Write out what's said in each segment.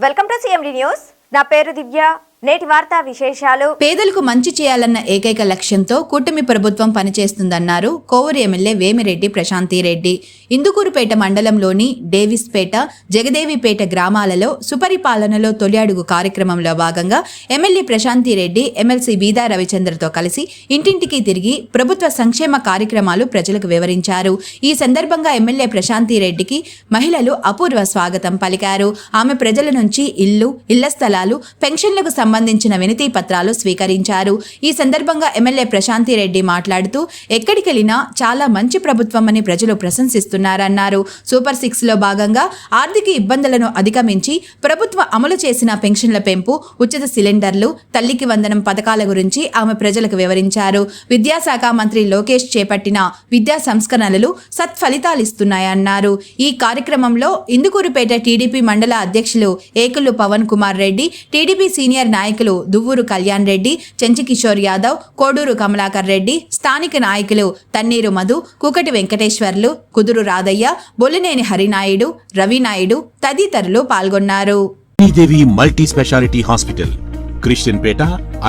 Welcome to CMD news. నా పేరు దివ్య. నేటి వార్తా విశేషాలు. పేదలకు మంచి చేయాలన్న ఏకైక లక్ష్యంతో కూటమి ప్రభుత్వం పనిచేస్తుందన్నారు కోవూరు ఎమ్మెల్యే వేమిరెడ్డి ప్రశాంతిరెడ్డి. ఇందుకూరుపేట మండలంలోని డేవిస్పేట, జగదేవిపేట గ్రామాలలో సుపరిపాలనలో తొలి అడుగు కార్యక్రమంలో భాగంగా ఎమ్మెల్యే ప్రశాంతిరెడ్డి ఎమ్మెల్సీ బీదా రవిచంద్రతో కలిసి ఇంటింటికి తిరిగి ప్రభుత్వ సంక్షేమ కార్యక్రమాలు ప్రజలకు వివరించారు. ఈ సందర్భంగా ఎమ్మెల్యే ప్రశాంతిరెడ్డికి మహిళలు అపూర్వ స్వాగతం పలికారు. ఆమె ప్రజల నుంచి ఇళ్ల స్థలాలు, పెన్షన్లకు సంబంధించిన వినతి పత్రాలు స్వీకరించారు. ఈ సందర్భంగా ఎమ్మెల్యే ప్రశాంతిరెడ్డి మాట్లాడుతూ ఎక్కడికెళ్లినా చాలా మంచి ప్రభుత్వం అని ప్రజలు ప్రశంసిస్తున్నారన్నారు. సూపర్ 6 లో భాగంగా ఆర్థిక ఇబ్బందులను అధిగమించి ప్రభుత్వం అమలు చేసిన పెన్షన్ల పెంపు, ఉచిత సిలిండర్లు, తల్లికి వందనం పథకాల గురించి ఆమె ప్రజలకు వివరించారు. విద్యాశాఖ మంత్రి లోకేష్ చేపట్టిన విద్యా సంస్కరణలు సత్ఫలితాలిస్తున్నాయన్నారు. ఈ కార్యక్రమంలో ఇందుకూరుపేట టీడీపీ మండల అధ్యక్షులు ఏకులు పవన్ కుమార్ రెడ్డి, టీడీపీ సీనియర్ నాయకులు దువ్వూరు కళ్యాణ్ రెడ్డి, చెంచి కిషోర్ యాదవ్, కోడూరు కమలాకర్ రెడ్డి, స్థానిక నాయకులు తన్నీరు మధు, కుకటి వెంకటేశ్వర్లు, కుదురు రాధయ్య, బొలినేని హరినాయుడు, రవినాయుడు తదితరులు పాల్గొన్నారు. దేవి multi speciality hospital, Christian Peta,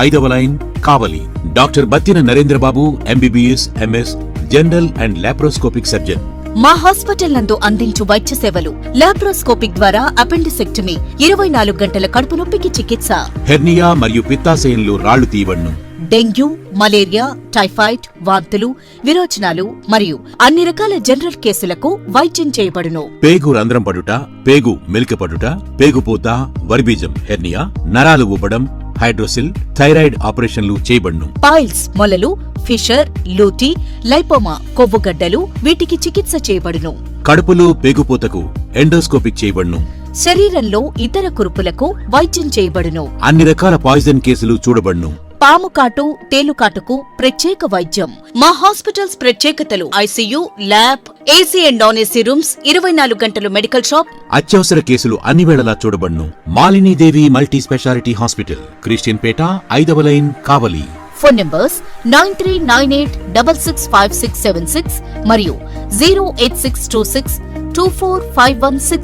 5వ line, Kavali. Doctor Battina Narendra Babu, MBBS, MS, general and laparoscopic surgeon. మా హాస్పిటల్ నందు అందించు వైద్య సేవలు: లాప్రోస్కోపిక్ ద్వారా అపెండిసెక్టమీ, 24 గంటల కడుపు నొప్పికి చికిత్స, హెర్నియా మరియు పిత్తాశయంలో రాళ్లు తీయబడును, డెంగ్యూ, మలేరియా, టైఫాయిడ్, వాంతులు, విరోచనాలు మరియు అన్ని రకాల జనరల్ కేసులకు వైద్యం చేయబడును. పేగు రంధ్రం పడుట, పేగు మెలికపడుట, పేగుపూత, వర్బీజం, హెర్నియా, నరాలు ఊపడం, హైడ్రోసిల్, థైరాయిడ్ ఆపరేషన్లు చేయబడును. పైల్స్, మొలలు, ఫిషర్, లూటీ, లైపోమా, కొవ్వుగడ్డలు వీటికి చికిత్స చేయబడును. కడుపులో పేగుపూతకు ఎండోస్కోపిక్ చేయబడును. శరీరంలో ఇతర కురుపులకు వైద్యం చేయబడును. అన్ని రకాల పాయిజన్ కేసులు చూడబడును. పాము కాటు, తేలుకాటుకు ప్రత్యేక వైద్యం. మా హాస్పిటల్స్ ప్రత్యేకతలు: ICU, lab, AC and non AC rooms, 24 గంటలు మెడికల్ షాప్. అత్యవసర కేసులు అన్ని వేళలా చూడబడును. Malinidevi multi speciality hospital, Christian Peta, 5వ లైన్, కావలి. ఫోన్ నంబర్స్ 9398665676 మరియు 08626245166.